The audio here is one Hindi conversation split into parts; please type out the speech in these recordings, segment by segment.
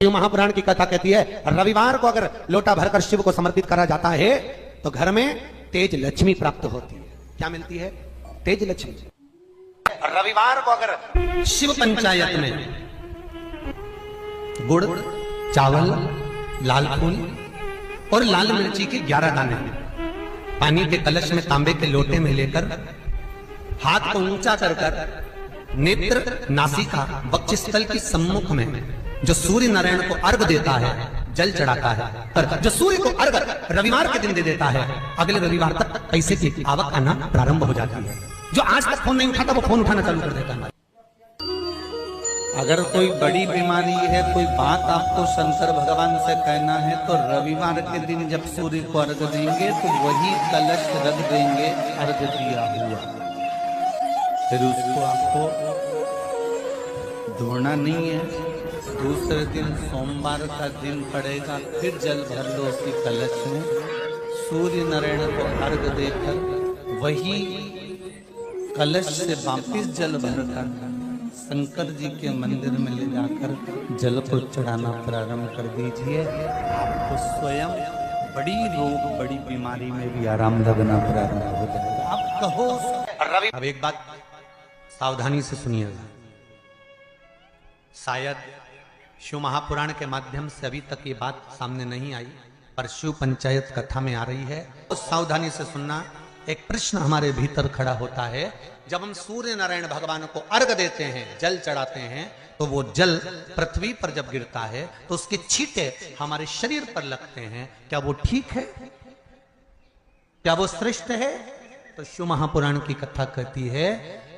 महापुराण की कथा कहती है रविवार को अगर लोटा भरकर शिव को समर्पित करा जाता है तो घर में तेज लक्ष्मी प्राप्त होती है। क्या मिलती है? तेज लक्ष्मी। रविवार को अगर शिव पंचायत में गुड़, चावल, लाल फूल और लाल मिर्ची के 11 दाने पानी के कलश में तांबे के लोटे में लेकर हाथ को ऊंचा कर नेत्र, नासिका, वक्षस्थल के सम्मुख में जो सूर्य नारायण को अर्घ देता है, जल चढ़ाता है, पर जो सूर्य को अर्घ रविवार के दिन दे देता है, अगले रविवार तक पैसे की आवक आना प्रारंभ हो जाती है। जो आज तक फोन नहीं उठाता वो फोन उठाना चालू कर देता है। अगर कोई बड़ी बीमारी है, कोई बात आपको शंकर भगवान से कहना है तो रविवार के दिन जब सूर्य को अर्घ देंगे तो वही कलश रख देंगे अर्घ दिया हुआ, फिर उसको आपको धोना नहीं है। दूसरे दिन सोमवार का दिन पड़ेगा, फिर जल भर लो उसी कलश में, सूर्य नारायण को अर्घ देकर वही कलश से वापिस जल भरकर शंकर जी के मंदिर में ले जाकर जल को चढ़ाना प्रारंभ कर दीजिए। आपको स्वयं बड़ी रोग, बड़ी बीमारी में भी आराम लगना प्रारंभ हो जाएगा। आप कहो। अब एक बात सावधानी से सुनिएगा, शायद शिव महापुराण के माध्यम से अभी तक ये बात सामने नहीं आई, पर शिव पंचायत कथा में आ रही है तो सावधानी से सुनना। एक प्रश्न हमारे भीतर खड़ा होता है, जब हम सूर्य नारायण भगवान को अर्घ देते हैं, जल चढ़ाते हैं, तो वो जल पृथ्वी पर जब गिरता है तो उसके छींटे हमारे शरीर पर लगते हैं। क्या वो ठीक है? क्या वो श्रेष्ठ है? तो शिव महापुराण की कथा कहती है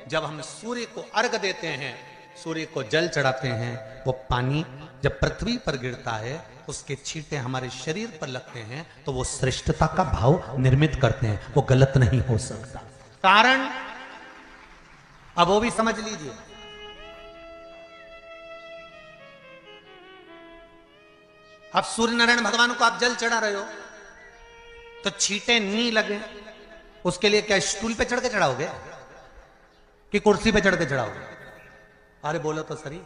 जब हम सूर्य को अर्घ देते हैं, सूर्य को जल चढ़ाते हैं, वो पानी जब पृथ्वी पर गिरता है उसके छींटे हमारे शरीर पर लगते हैं तो वो श्रेष्ठता का भाव निर्मित करते हैं, वो गलत नहीं हो सकता। कारण अब वो भी समझ लीजिए। अब सूर्य नारायण भगवान को आप जल चढ़ा रहे हो तो छींटे नहीं लगे, उसके लिए क्या स्टूल पे चढ़ के चढ़ाओगे कि कुर्सी पे चढ़ के चढ़ाओगे? अरे बोलो तो सही।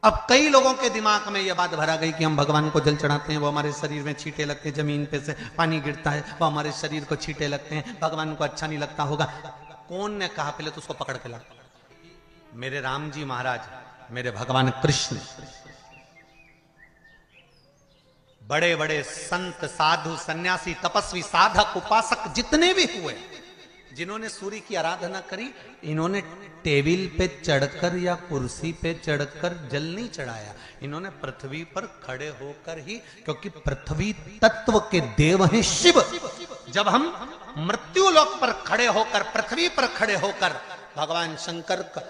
अब कई लोगों के दिमाग में यह बात भरा गई कि हम भगवान को जल चढ़ाते हैं, वो हमारे शरीर में छींटे लगते हैं, जमीन पे से पानी गिरता है, वो हमारे शरीर को छींटे लगते हैं, भगवान को अच्छा नहीं लगता होगा। कौन ने कहा? पहले तो उसको पकड़ के ला। मेरे राम जी महाराज, मेरे भगवान कृष्ण, बड़े बड़े संत, साधु, सन्यासी, तपस्वी, साधक, उपासक जितने भी हुए, जिन्होंने सूर्य की आराधना करी, इन्होंने टेबल पे चढ़कर या कुर्सी पे चढ़कर जल नहीं चढ़ाया, इन्होंने पृथ्वी पर खड़े होकर ही, क्योंकि पृथ्वी तत्व के देव हैं शिव। जब हम मृत्यु लोक पर खड़े होकर, पृथ्वी पर खड़े होकर भगवान शंकर का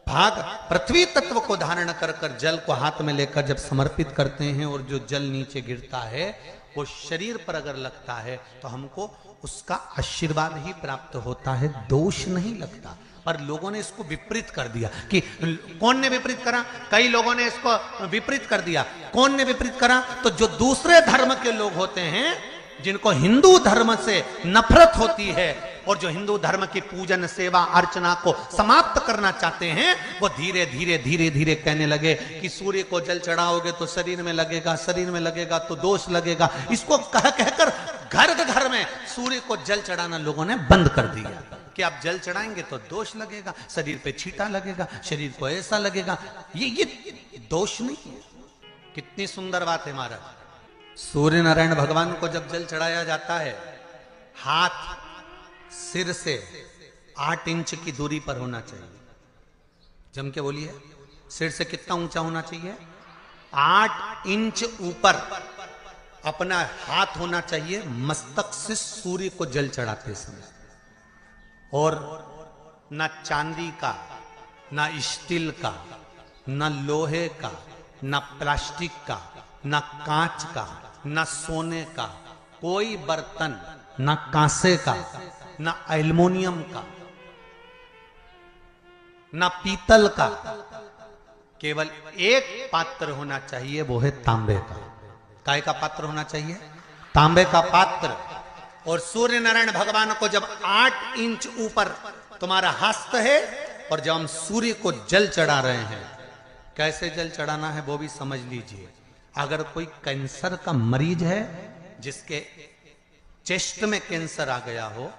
भाग पृथ्वी तत्व को धारण कर कर जल को हाथ में लेकर जब समर्पित करते हैं और जो जल नीचे गिरता है वो शरीर पर अगर लगता है तो हमको उसका आशीर्वाद ही प्राप्त होता है, दोष नहीं लगता। पर लोगों ने इसको विपरीत कर दिया। कि कौन ने विपरीत करा? कई लोगों ने इसको विपरीत कर दिया। कौन ने विपरीत करा? तो जो दूसरे धर्म के लोग होते हैं, जिनको हिंदू धर्म से नफरत होती है और जो हिंदू धर्म की पूजन, सेवा, अर्चना को समाप्त करना चाहते हैं, वो धीरे धीरे धीरे धीरे कहने लगे कि सूर्य को जल चढ़ाओगे तो शरीर में लगेगा, शरीर में लगेगा तो दोष लगेगा। इसको कह कहकर घर घर में सूर्य को जल चढ़ाना लोगों ने बंद कर दिया कि आप जल चढ़ाएंगे तो दोष लगेगा, शरीर पे छींटा लगेगा, शरीर को ऐसा लगेगा। ये दोष नहीं है। कितनी सुंदर बात है महाराज। सूर्य नारायण भगवान को जब जल चढ़ाया जाता है, हाथ सिर से 8 इंच की दूरी पर होना चाहिए। जम के बोलिए, सिर से कितना ऊंचा होना चाहिए? 8 इंच ऊपर अपना हाथ होना चाहिए मस्तक से सूर्य को जल चढ़ाते समय। और ना चांदी का, ना स्टील का, ना लोहे का, ना प्लास्टिक का, ना कांच का, ना सोने का कोई बर्तन, ना कांसे का, ना एल्युमिनियम का, ना पीतल का, केवल एक पात्र होना चाहिए, वो है तांबे का। काय का पात्र होना चाहिए? तांबे का पात्र। और सूर्य नारायण भगवान को जब 8 इंच ऊपर तुम्हारा हस्त है और जब हम सूर्य को जल चढ़ा रहे हैं, कैसे जल चढ़ाना है वो भी समझ लीजिए। अगर कोई कैंसर का मरीज है, जिसके चेस्ट में कैंसर आ गया हो,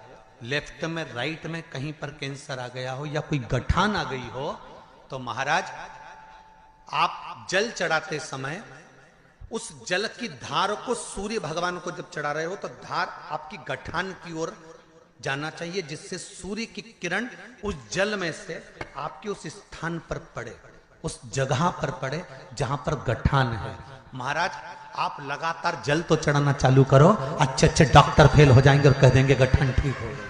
लेफ्ट में राइट में कहीं पर कैंसर आ गया हो, या कोई गठान आ गई हो, तो महाराज आप जल चढ़ाते समय उस जल की धार को सूर्य भगवान को जब चढ़ा रहे हो तो धार आपकी गठान की ओर जाना चाहिए, जिससे सूर्य की किरण उस जल में से आपके उस स्थान पर पड़े, उस जगह पर पड़े जहां पर गठान है। महाराज आप लगातार जल तो चढ़ाना चालू करो, अच्छे अच्छे डॉक्टर फेल हो जाएंगे और कह देंगे गठान ठीक हो गई।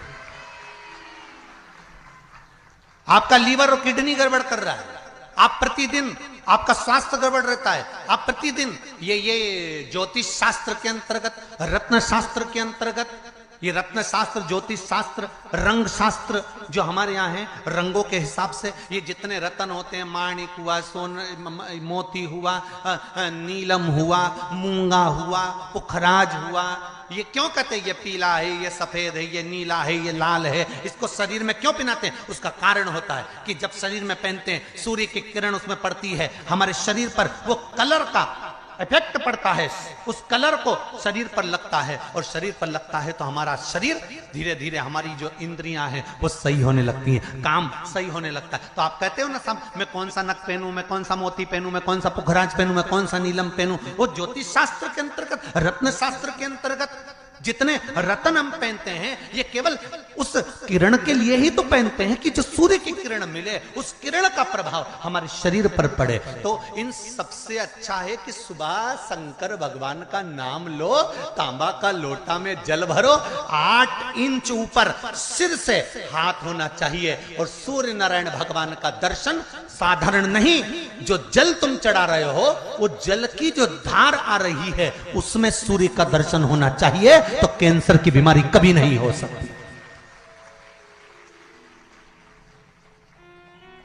आपका लीवर और किडनी गड़बड़ कर रहा है, आप प्रतिदिन आपका स्वास्थ्य गड़बड़ रहता है, आप प्रतिदिन ये ज्योतिष शास्त्र के अंतर्गत, रत्न शास्त्र के अंतर्गत, ये रत्न शास्त्र, ज्योतिष शास्त्र, रंग शास्त्र जो हमारे यहाँ है, रंगों के हिसाब से ये जितने रत्न होते हैं, माणिक हुआ, सोन मोती हुआ, नीलम हुआ, मूंगा हुआ, पुखराज हुआ, ये क्यों कहते हैं ये पीला है, ये सफेद है, ये नीला है, ये लाल है, इसको शरीर में क्यों पहनाते हैं? उसका कारण होता है कि जब शरीर में पहनते हैं सूर्य की किरण उसमें पड़ती है, हमारे शरीर पर वो कलर का इफेक्ट पड़ता है, उस कलर को शरीर पर लगता है, और शरीर पर लगता है तो हमारा शरीर धीरे धीरे, हमारी जो इंद्रियां हैं वो सही होने लगती हैं, काम सही होने लगता है। तो आप कहते हो ना सब, मैं कौन सा नक पहनूं, मैं कौन सा मोती पहनूं, मैं कौन सा पुखराज पहनूं, मैं कौन सा नीलम पहनूं, वो ज्योतिष शास्त्र के अंतर्गत, रत्न शास्त्र के अंतर्गत जितने रत्न हम पहनते हैं ये केवल उस किरण के लिए ही तो पहनते हैं कि जो सूर्य की किरण मिले, उस किरण का प्रभाव हमारे शरीर पर पड़े। तो इन सबसे अच्छा है कि सुबह शंकर भगवान का नाम लो, तांबा का लोटा में जल भरो, 8 इंच ऊपर सिर से हाथ होना चाहिए, और सूर्य नारायण भगवान का दर्शन साधारण नहीं, जो जल तुम चढ़ा रहे हो वो जल की जो धार आ रही है उसमें सूर्य का दर्शन होना चाहिए, तो कैंसर की बीमारी कभी नहीं हो सकती।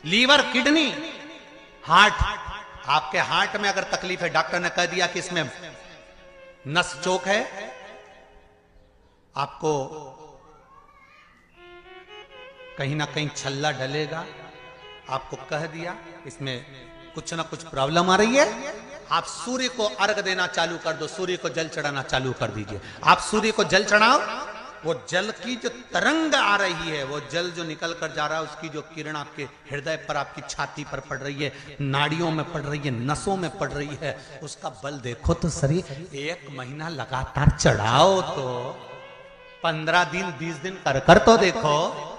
लीवर, किडनी, हार्ट, आपके हार्ट में अगर तकलीफ है, डॉक्टर ने कह दिया कि इसमें नस चोक है, आपको कहीं ना कहीं छल्ला डलेगा, आपको कह दिया इसमें कुछ ना कुछ प्रॉब्लम आ रही है, आप सूर्य को अर्घ देना चालू कर दो, सूर्य को जल चढ़ाना चालू कर दीजिए। आप सूर्य को जल चढ़ाओ, वो जल की जो तरंग आ रही है, वो जल जो निकल कर जा रहा है, उसकी जो किरण आपके हृदय पर, आपकी छाती पर पड़ रही है, नाड़ियों में पड़ रही है, नसों में पड़ रही है, उसका बल देखो तो सही। 1 महीना लगातार चढ़ाओ तो 15 दिन 20 दिन कर तो देखो।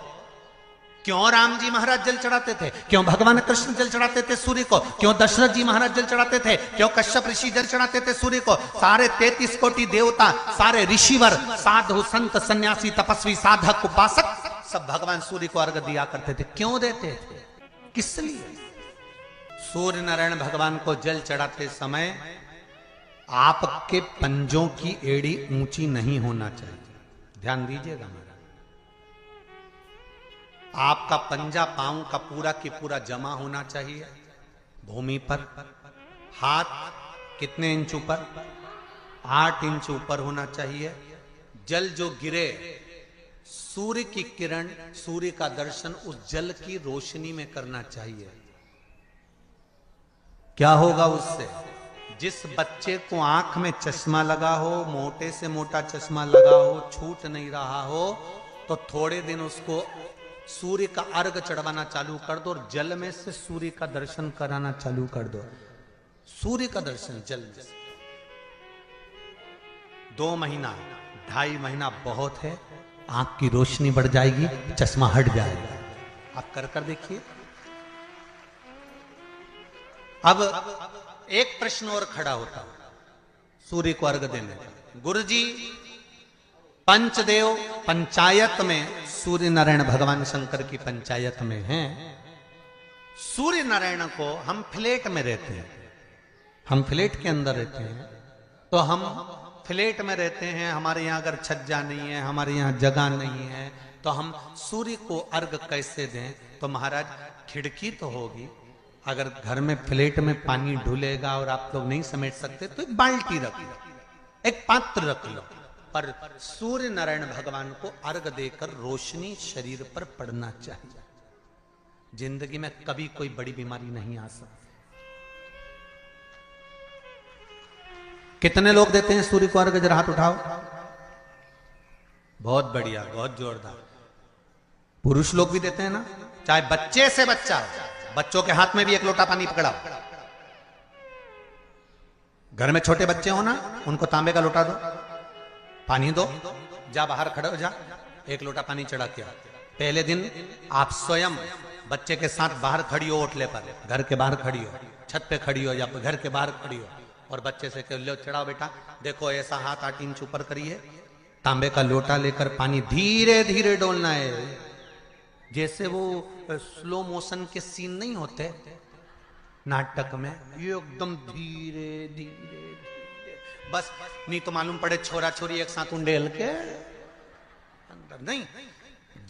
क्यों राम जी महाराज जल चढ़ाते थे, क्यों भगवान कृष्ण जल चढ़ाते थे सूर्य को, क्यों दशरथ जी महाराज जल चढ़ाते थे, क्यों कश्यप ऋषि जल चढ़ाते थे सूर्य को, सारे 33 कोटि देवता, सारे ऋषिवर, साधु संत सन्यासी तपस्वी साधक उपासक सब भगवान सूर्य को अर्घ दिया करते थे। क्यों देते थे, किस लिए? सूर्य नारायण भगवान को जल चढ़ाते समय आपके पंजों की एड़ी ऊंची नहीं होना चाहिए, ध्यान दीजिएगा। आपका पंजा पांव का पूरा की पूरा जमा होना चाहिए भूमि पर। हाथ कितने इंच ऊपर? 8 इंच ऊपर होना चाहिए। जल जो गिरे, सूर्य की किरण, सूर्य का दर्शन उस जल की रोशनी में करना चाहिए। क्या होगा उससे? जिस बच्चे को आंख में चश्मा लगा हो, मोटे से मोटा चश्मा लगा हो, छूट नहीं रहा हो, तो थोड़े दिन उसको सूर्य का अर्घ चढ़वाना चालू कर दो और जल में से सूर्य का दर्शन कराना चालू कर दो। सूर्य का दर्शन जल में से 2 महीना 2.5 महीना बहुत है, आंख की रोशनी बढ़ जाएगी, चश्मा हट जाएगा। आप कर देखिए। अब एक प्रश्न और खड़ा होता है सूर्य को अर्घ देने का। गुरुजी, पंचदेव पंचायत में सूर्य नारायण भगवान शंकर की पंचायत में हैं। सूर्य नारायण को हम फ्लैट में रहते हैं, हम फ्लैट के अंदर रहते हैं, तो हम फ्लैट में रहते हैं, हमारे यहाँ अगर छज्जा नहीं है, हमारे यहाँ जगह नहीं है, तो हम सूर्य को अर्घ कैसे दें? तो महाराज खिड़की तो होगी, अगर घर में फ्लैट में पानी ढुलेगा और आप लोग नहीं समेट सकते तो एक बाल्टी रख लो, एक पात्र रख लो, पर सूर्य नारायण भगवान को अर्घ देकर रोशनी शरीर पर पड़ना चाहिए। जिंदगी में कभी कोई बड़ी बीमारी नहीं आ सकती। कितने लोग देते हैं सूर्य को अर्घ? जरा हाथ उठाओ। बहुत बढ़िया, बहुत जोरदार। पुरुष लोग भी देते हैं ना, चाहे बच्चे से बच्चा, बच्चों के हाथ में भी एक लोटा पानी पकड़ाओ। घर में छोटे बच्चे हो ना, उनको तांबे का लोटा दो, पानी दो, जा बाहर खड़े हो जा, एक लोटा पानी चढ़ा के। पहले दिन आप स्वयं बच्चे के साथ बाहर खड़ी हो, ओटले पर, घर के बाहर खड़ी हो, छत पे खड़ी हो या घर के बाहर खड़ी हो, और बच्चे से कह लो चढ़ाओ बेटा, देखो ऐसा हाथ 8 इंच ऊपर करिए, तांबे का लोटा लेकर पानी धीरे धीरे डोलना है। जैसे वो स्लो मोशन के सीन नहीं होते नाटक में, ये एकदम धीरे धीरे धीरे, बस नहीं तो मालूम पड़े छोरा छोरी एक साथ उंडेल के अंदर नहीं।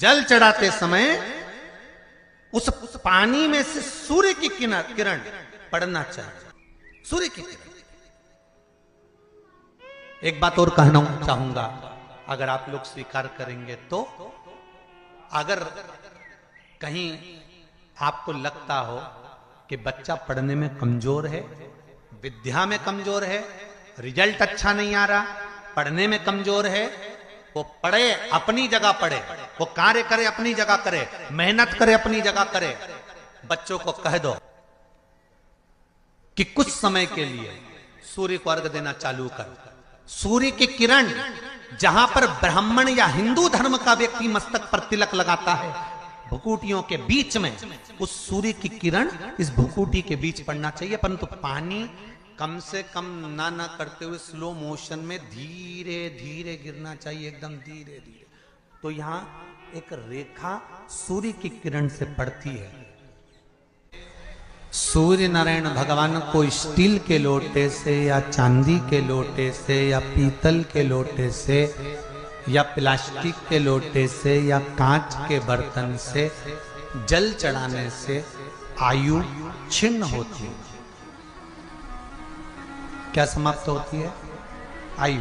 जल चढ़ाते समय उस पानी में से सूर्य की किरण पड़ना चाहिए, सूर्य की किरण। एक बात और कहना चाहूंगा, अगर आप लोग स्वीकार करेंगे तो, अगर कहीं आपको लगता हो कि बच्चा पढ़ने में कमजोर है, विद्या में कमजोर है, रिजल्ट अच्छा नहीं आ रहा, पढ़ने में कमजोर है, वो पढ़े अपनी जगह पढ़े, वो कार्य करे अपनी जगह करे, मेहनत करे अपनी जगह करे। बच्चों को कह दो कि कुछ समय के लिए सूर्य को अर्घ देना चालू कर। सूर्य की किरण जहां पर ब्राह्मण या हिंदू धर्म का व्यक्ति मस्तक पर तिलक लगाता है, भुकुटियों के बीच में उस सूर्य की किरण इस भुकुटी के बीच पड़ना चाहिए, परंतु पानी कम से कम ना करते हुए स्लो मोशन में धीरे धीरे गिरना चाहिए, एकदम धीरे धीरे। तो यहां एक रेखा सूर्य की किरण से पड़ती है। सूर्य नारायण भगवान को स्टील के लोटे से या चांदी के लोटे से या पीतल के लोटे से या प्लास्टिक के लोटे से या कांच के बर्तन से जल चढ़ाने से आयु छिन्न होती है। क्या समाप्त होती है? आयु।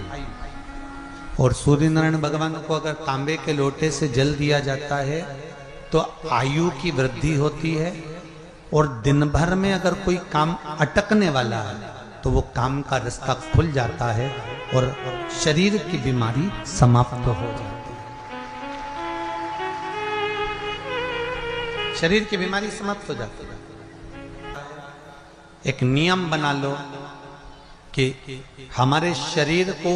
और सूर्य नारायण भगवान को अगर तांबे के लोटे से जल दिया जाता है तो आयु की वृद्धि होती है, और दिन भर में अगर कोई काम अटकने वाला है तो वो काम का रास्ता खुल जाता है और शरीर की बीमारी समाप्त हो जाती है। शरीर की बीमारी समाप्त हो जाती है। एक नियम बना लो कि हमारे शरीर को,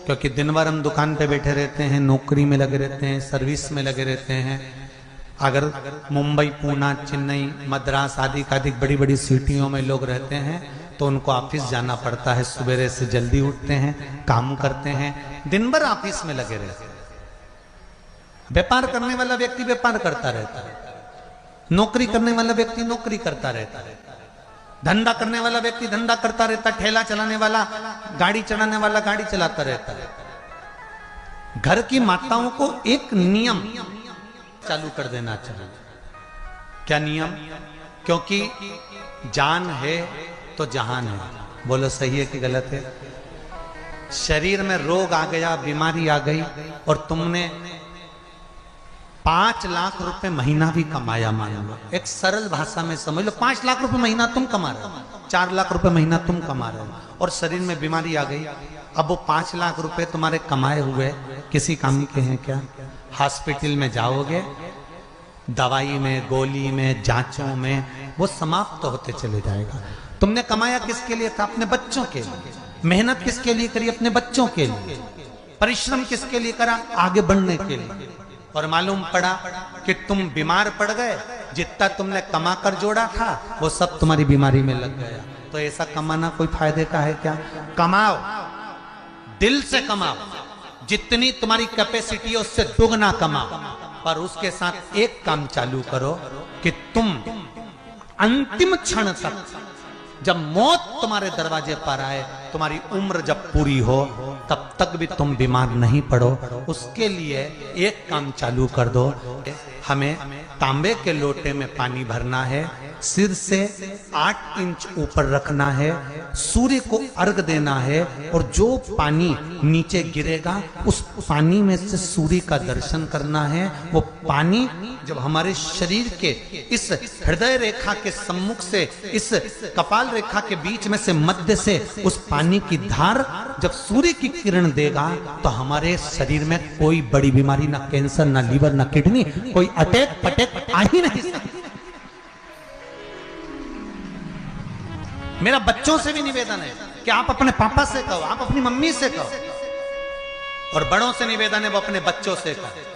क्योंकि दिन भर हम दुकान पे बैठे रहते हैं, नौकरी में लगे रहते हैं, सर्विस में लगे रहते हैं, अगर मुंबई, पूना, चेन्नई, मद्रास आदि का अधिक बड़ी बड़ी सिटियों में लोग रहते हैं तो उनको ऑफिस जाना पड़ता है, सवेरे से जल्दी उठते हैं, काम करते हैं, दिन भर ऑफिस में लगे रहते हैं। व्यापार करने वाला व्यक्ति व्यापार करता रहता है, नौकरी करने वाला व्यक्ति नौकरी करता रहता है, धंधा करने वाला व्यक्ति धंधा करता रहता, ठेला चलाने वाला, गाड़ी चलाने वाला गाड़ी चलाता रहता है। घर की माताओं को एक नियम चालू कर देना चाहिए। क्या नियम? क्योंकि जान है तो जहान है। बोलो सही है कि गलत है? शरीर में रोग आ गया, बीमारी आ गई, और तुमने 5 लाख रुपए महीना भी कमाया, मान लो, एक सरल भाषा में समझ लो, 5 लाख रुपए महीना तुम कमा रहे हो, 4 लाख रुपए महीना तुम कमा रहे हो, और शरीर में बीमारी आ गई। अब वो 5 लाख रुपए तुम्हारे कमाए हुए किसी काम के हैं क्या? हॉस्पिटल में जाओगे, दवाई में, गोली में, जांचों में वो समाप्त होते चले जाएगा। तुमने कमाया किसके लिए था? अपने बच्चों के लिए। मेहनत किसके लिए करी? अपने बच्चों के लिए। परिश्रम किसके लिए करा? आगे बढ़ने के लिए। और मालूम पड़ा कि तुम बीमार पड़ गए, जितना तुमने कमा कर जोड़ा था वो सब तुम्हारी बीमारी में लग गया। तो ऐसा कमाना कोई फायदे का है क्या? कमाओ, दिल से कमाओ, जितनी तुम्हारी कैपेसिटी है उससे दुगना कमाओ, पर उसके साथ एक काम चालू करो कि तुम अंतिम क्षण तक, जब मौत तुम्हारे दरवाजे पर आए, तुम्हारी उम्र जब पूरी हो, तब तक भी तुम बीमार नहीं पड़ो। उसके लिए एक काम चालू कर दो, हमें तांबे के लोटे में पानी भरना है सिर से 8 इंच ऊपर रखना है, सूर्य को अर्घ देना है, और जो पानी नीचे गिरेगा उस पानी में से सूर्य का दर्शन करना है। वो पानी जब हमारे शरीर के इस हृदय रेखा के सम्मुख से, इस कपाल रेखा के बीच में से, मध्य से उस पानी की धार जब सूर्य की किरण देगा तो हमारे शरीर में कोई बड़ी बीमारी, ना कैंसर, ना लीवर, ना किडनी, कोई अटैक पटैक आ ही नहीं सकती। मेरा बच्चों से भी निवेदन है कि आप अपने पापा से कहो, आप अपनी मम्मी से कहो, और बड़ों से निवेदन है वो अपने बच्चों से कहो।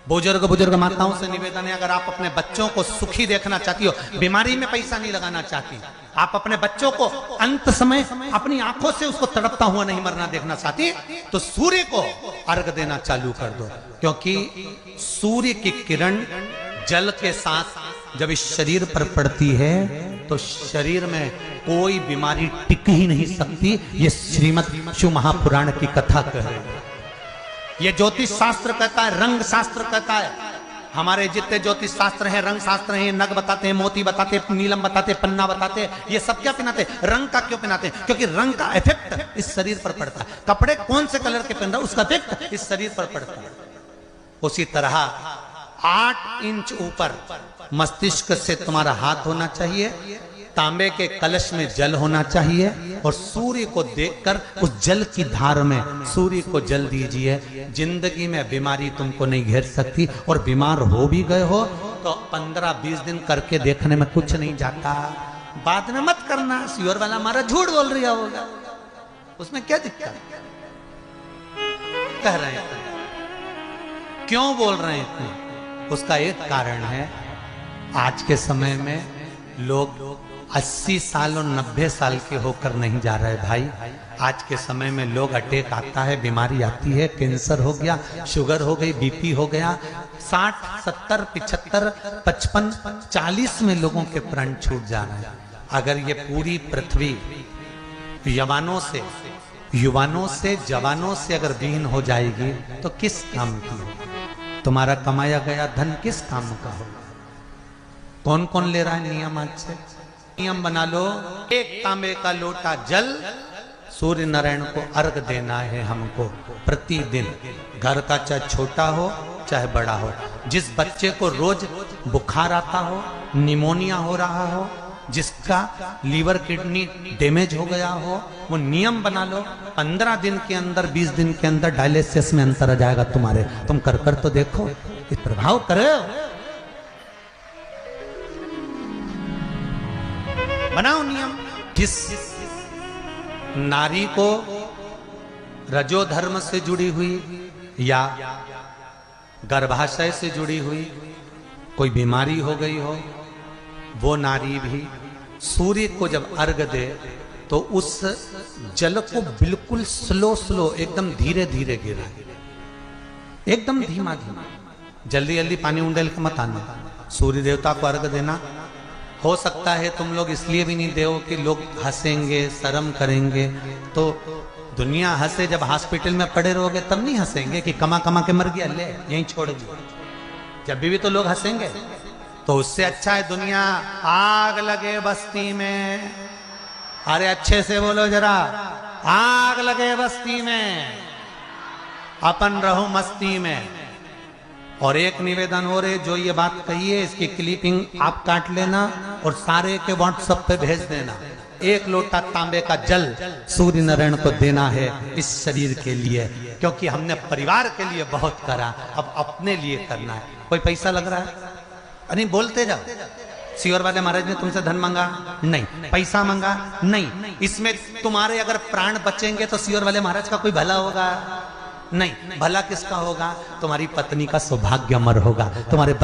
बुजुर्ग माताओं से निवेदन है, अगर आप अपने बच्चों को सुखी देखना चाहती हो, बीमारी में पैसा नहीं लगाना चाहती, आप अपने बच्चों को अंत समय अपनी आंखों से उसको तड़पता हुआ नहीं मरना देखना चाहती, तो सूर्य को अर्घ देना चालू कर दो। क्योंकि सूर्य की किरण जल के साथ जब इस शरीर पर पड़ती है तो शरीर में कोई बीमारी टिक ही नहीं सकती। ये श्रीमद् शिव महापुराण की कथा कह रही है। ये ज्योतिष शास्त्र कहता है, रंग शास्त्र कहता है। हमारे जितने ज्योतिष शास्त्र हैं, रंग शास्त्र हैं, नग बताते हैं, मोती बताते हैं, नीलम बताते हैं, पन्ना बताते हैं, ये सब क्या पहनाते हैं? रंग का क्यों पहनाते हैं? क्योंकि रंग का इफेक्ट इस शरीर पर पड़ता है। कपड़े कौन से कलर के पहन रहा है उसका इफेक्ट इस शरीर पर पड़ता है। उसी तरह 8 इंच ऊपर मस्तिष्क से तुम्हारा हाथ होना चाहिए, तांबे के कलश में जल होना चाहिए, और सूर्य को देखकर उस जल की धार में सूर्य को जल दीजिए। जिंदगी में बीमारी तुमको नहीं घेर सकती, और बीमार हो भी गए हो तो 15-20 दिन करके देखने में कुछ नहीं जाता। बाद में मत करना, सियोर वाला हमारा झूठ बोल रहा होगा, उसमें क्या दिक्कत कह रहे हैं? क्यों बोल रहे हैं? उसका एक कारण है, आज के समय में लोग 80 साल और 90 साल के होकर नहीं जा रहे भाई। आज के समय में लोग अटैक आता है, बीमारी आती है, कैंसर हो गया, शुगर हो गई, बीपी हो गया, 60, 70, 75, 55, 40 में लोगों के प्राण छूट जा रहे हैं। अगर ये पूरी पृथ्वी युवानों से जवानों से अगर विहीन हो जाएगी तो किस काम की? तुम्हारा कमाया गया धन किस काम का हो? कौन कौन ले रहा है नियम? आज से नियम बना लो, एक तांबे का लोटा जल सूर्य नारायण को अर्घ देना है हमको प्रतिदिन। घर का चाहे छोटा हो चाहे बड़ा हो, जिस बच्चे को रोज बुखार आता हो, निमोनिया हो रहा हो, जिसका लीवर किडनी डैमेज हो गया हो, वो नियम बना लो, 15 दिन के अंदर, 20 दिन के अंदर डायलिसिस में अंतर आ जाएगा तुम्हारे। तुम कर तो देखो, इस प्रभाव करो। बनाओ नियम। जिस नारी को रजो धर्म से जुड़ी हुई या गर्भाशय से जुड़ी हुई कोई बीमारी हो गई हो, वो नारी भी सूर्य को जब अर्घ दे तो उस जल को बिल्कुल स्लो एकदम धीरे धीरे गिरा, एकदम धीमा धीमा, जल्दी जल्दी पानी उंडेल के मत आना। सूर्य देवता को अर्घ देना। हो सकता है तुम लोग इसलिए भी नहीं दो कि लोग हंसेंगे, शर्म करेंगे। तो दुनिया हंसे, जब हॉस्पिटल में पड़े रहोगे तब नहीं हंसेंगे कि कमा कमा के मर गया, ले यहीं छोड़ दियो। जब भी तो लोग हंसेंगे। तो उससे अच्छा है दुनिया आग लगे बस्ती में। अरे अच्छे से बोलो जरा, आग लगे बस्ती में, अपन रहो मस्ती में। और एक निवेदन हो रहे, जो ये बात कही है इसकी क्लिपिंग आप काट लेना और सारे के व्हाट्सएप पे भेज देना। 1 लोटा तांबे का जल सूर्य नारायण को देना है इस शरीर के लिए, क्योंकि हमने परिवार के लिए बहुत करा, अब अपने लिए करना है। कोई पैसा लग रहा है? अरे बोलते जाओ। सियोर वाले महाराज ने तुमसे धन मांगा? नहीं। पैसा मांगा? नहीं। इसमें तुम्हारे अगर प्राण बचेंगे तो सियोर वाले महाराज का कोई भला होगा? नहीं। भला किसका होगा? तुम्हारी पत्नी का सौभाग्य अमर होगा, तुम्हारे